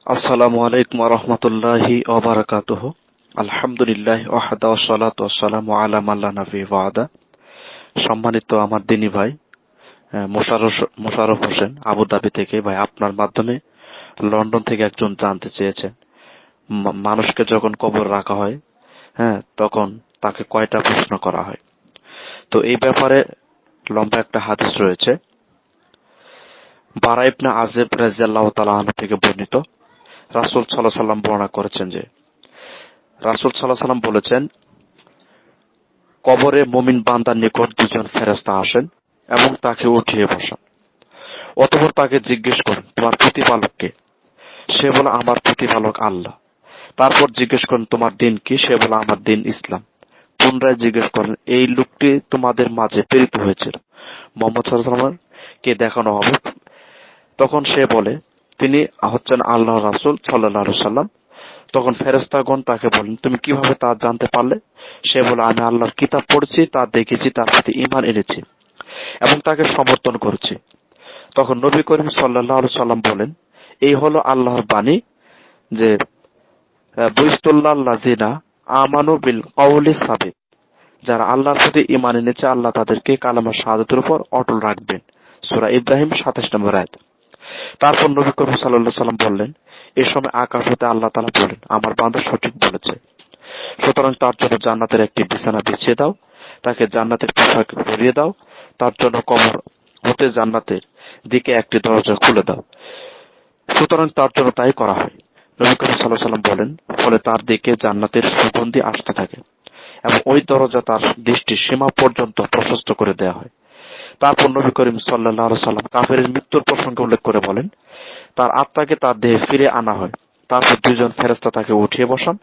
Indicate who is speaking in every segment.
Speaker 1: আসসালামু আলাইকুম ওয়া রাহমাতুল্লাহি ওয়া বারাকাতুহু। আলহামদুলিল্লাহ ওয়াহদা ওয়াসসালাতু ওয়াসসালামু আলা মান লা নাবিয়্যা বা'দা। সম্মানিত আমার দিনী ভাই মোশাররফ হোসেন আবুধাবি থেকে। ভাই, আপনার মাধ্যমে লন্ডন থেকে একজন জানতে চেয়েছেন, মানুষকে যখন কবর রাখা হয়, তখন তাকে কয়টা প্রশ্ন করা হয়। তো এই ব্যাপারে লম্বা একটা হাদিস রয়েছে। বারা ইবনে আযিব রাদিয়াল্লাহু তাআলা আনহু থেকে বর্ণিত, রাসূল সাল্লাল্লাহু আলাইহি ওয়াসাল্লাম বর্ণনা করেছেন যে রাসূল সাল্লাল্লাহু আলাইহি ওয়াসাল্লাম বলেছেন, কবরে মুমিন বান্দার নিকট দুজন ফেরেশতা আসেন এবং তাকে উঠিয়ে বসান। অতঃপর তাকে জিজ্ঞেস করেন, তোমার প্রতিপালক কে? সে বলে, আমার প্রতিপালক আল্লাহ। তারপর জিজ্ঞেস করেন, তোমার দিন কি? সে বলে, আমার দিন ইসলাম। পুনরায় জিজ্ঞেস করেন, এই লোকটি তোমাদের মাঝে প্রেরিত হয়েছিল, মুহাম্মদ সাল্লাল্লাহু আলাইহি ওয়াসাল্লাম কে দেখানো হবে? তখন সে বলে, তিনি হচ্ছেন আল্লাহর রাসূল সাল্লাল্লাহু আলাইহি ওয়াসাল্লাম। তখন ফেরেশতাগণ তাকে বলেন, তুমি কিভাবে তা জানতে পারলে? সে বলে, আমি আল্লাহর কিতাব পড়েছি, তা দেখেছি, তার প্রতি ঈমান এনেছি এবং তাকে সমর্থন করেছি। তখন নবী করিম সাল্লাল্লাহু আলাইহি ওয়াসাল্লাম বলেন, এই হলো আল্লাহর বাণী যে বুইস্তুল্লাযিনা আমানু বিল কওলি সাবিত, যারা আল্লাহর প্রতি ঈমান এনেছে, আল্লাহ তাদেরকে কালেমা শাহাদাতের উপর অটল রাখবেন। সূরা ইব্রাহিম ২৭ নম্বর আয়াত। তারপর নবী করিম সাল্লাল্লাহু আলাইহি ওয়াসাল্লাম বললেন, এই সময় আকাশ হতে আল্লাহ তাআলা বলেন, আমার বান্দা সঠিক বলেছে, সুতরাং তার জন্য জান্নাতের একটি বিছানা বিছিয়ে দাও, তাকে জান্নাতের পোশাক পরিয়ে দাও, তার জন্য কবর হতে জান্নাতের দিকে একটি দরজা খুলে দাও। সুতরাং তার জন্য তাই করা হয়। নবী করিম সাল্লাল্লাহু আলাইহি ওয়াসাল্লাম বলেন, ফলে তার দিকে জান্নাতের সুগন্ধি আসতে থাকে এবং ওই দরজা তার দৃষ্টির সীমা পর্যন্ত প্রশস্ত করে দেয়া হয়। তারপর নবী করিম সাল্লাল্লাহু আলাইহি ওয়াসাল্লাম কাফেরের মৃত্যুর প্রসঙ্গে উল্লেখ করে বলেন, তার আত্মাকে তার দেহে ফিরে আনা হয়। তারপর দুইজন ফেরেশতা তাকে উঠিয়ে বসান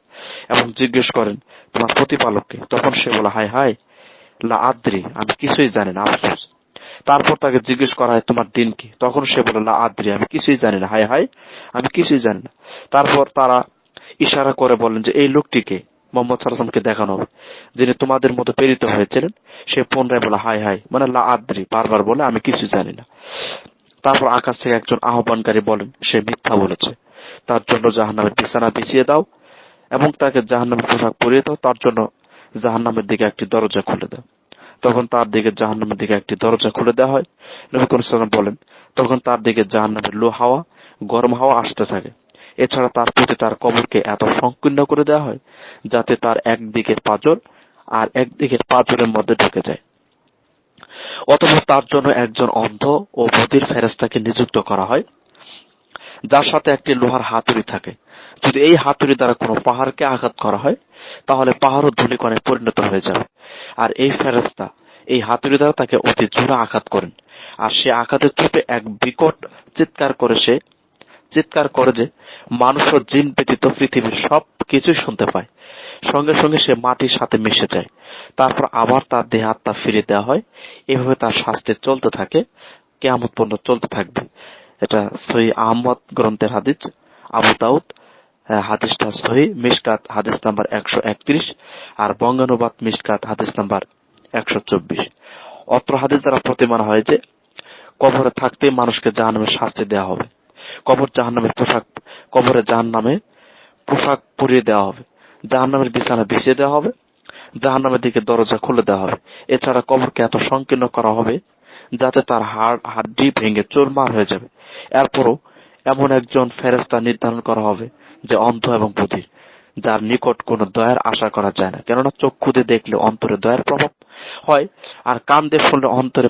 Speaker 1: এবং জিজ্ঞেস করেন, তোমার প্রতিপালককে? তখন সে বলে, হায় হায়, লা আদ্রি, আমি কিছুই জানি না, আফসোস। তারপর তাকে জিজ্ঞেস করা হয়, তোমার দিন কি? তখন সে বলে, লা আদ্রি, আমি কিছুই জানি না, হায় হায়, আমি কিছুই জানি না। তারপর তারা ইশারা করে বলেন যে এই লোকটিকে মুহাম্মদ সাল্লাল্লাহু আলাইহি ওয়াসাল্লামকে দেখানো হবে, যিনি তোমাদের মতো প্রেরিত হয়েছিলেন। সে পুনরায় বলে, হায় হায়, মানে লা আদ্রি, বারবার বলে, আমি কিছু জানি না। তারপর আকাশ থেকে একজন আহ্বানকারী বলেন, সে মিথ্যা বলেছে, তার জন্য জাহান্নামের বিছানা বিছিয়ে দাও এবং তাকে জাহান্নামের পোশাক পরিয়ে দাও, তার জন্য জাহান্নামের দিকে একটি দরজা খুলে দাও। তখন তার দিকে জাহান্নামের দিকে একটি দরজা খুলে দেওয়া হয়। নবী করিম সাল্লাল্লাহু আলাইহি ওয়াসাল্লাম বলেন, তখন তার দিকে জাহান্নামের লো হাওয়া, গরম হাওয়া আসতে থাকে। এছাড়া তার প্রতি তার কবরকে এত সংকীর্ণ করে দেওয়া হয় যাতে তার একদিকের পাঁজর আর একদিকের পাঁজরের মধ্যে ঢুকে যায়। অতঃপর তার জন্য একজন অন্ধ ও বধির ফেরেশতাকে নিযুক্ত করা হয়, যার সাথে একটি লোহার হাতুড়ি থাকে। যদি এই হাতুড়ি দ্বারা কোনো পাহাড়কে আঘাত করা হয়, তাহলে পাহাড়ও ধূলিকণায় পরিণত হয়ে যাবে। আর এই ফেরেশতা এই হাতুড়ি দ্বারা তাকে অতি জোরে আঘাত করেন, আর সে আঘাতের চোটে এক বিকট চিৎকার করে যে মানুষ ও জিন ব্যতীত পৃথিবীর সব কিছুই শুনতে পায়। সঙ্গে সঙ্গে সে মাটির সাথে মিশে যায়। তারপর আবার তার দেহে আত্মা ফিরিয়ে দেওয়া হয়। এভাবে তার শাস্তি চলতে থাকে, কিয়ামত পর্যন্ত চলতে থাকবে। এটা সহিহ আহমদ গ্রন্থের হাদিস, আবু দাউদ হাদিসটা সহিহ মিশকাত হাদিস নাম্বার 131, আর বঙ্গানুবাদ মিশকাত হাদিস নাম্বার 124। অত্র হাদিস দ্বারা প্রতীয়মান হয় যে কবরে থাকতেই মানুষকে জাহান্নামের শাস্তি দেওয়া হবে। কবরে জাহান্নামে পোশাক পরিয়ে দেওয়া হবে, জাহান্নামের বিছানা বিছিয়ে দেওয়া হবে, জাহান্নামের দিকে দরজা খুলে দেওয়া হবে। এছাড়া কবরকে এত সংকীর্ণ করা হবে যাতে তার হাড্ডি ভেঙে চুরমার হয়ে যাবে। এরপরও এমন একজন ফেরেশতা নির্ধারণ করা হবে যে অন্ধ এবং বধির, যার নিকট কোনো দয়ার আশা করা যায় না। কেননা চক্ষু দিয়ে দেখলে অন্তরে দয়ার প্রভাব হয়, আর কান দিয়ে শুনলে অন্তরে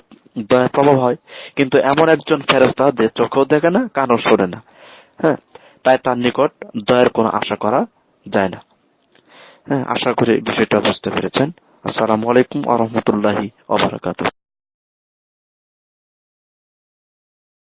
Speaker 1: দয়ার প্রভাব হয়। কিন্তু এমন একজন ফেরেশতা যে চোখেও দেখে না, কানও শোনে না, তাই তার নিকট দয়ার কোনো আশা করা যায় না। আশা করি বিষয়টা বুঝতে পেরেছেন। আসসালামু আলাইকুম ওয়া রাহমাতুল্লাহি ওয়া বারাকাতুহু।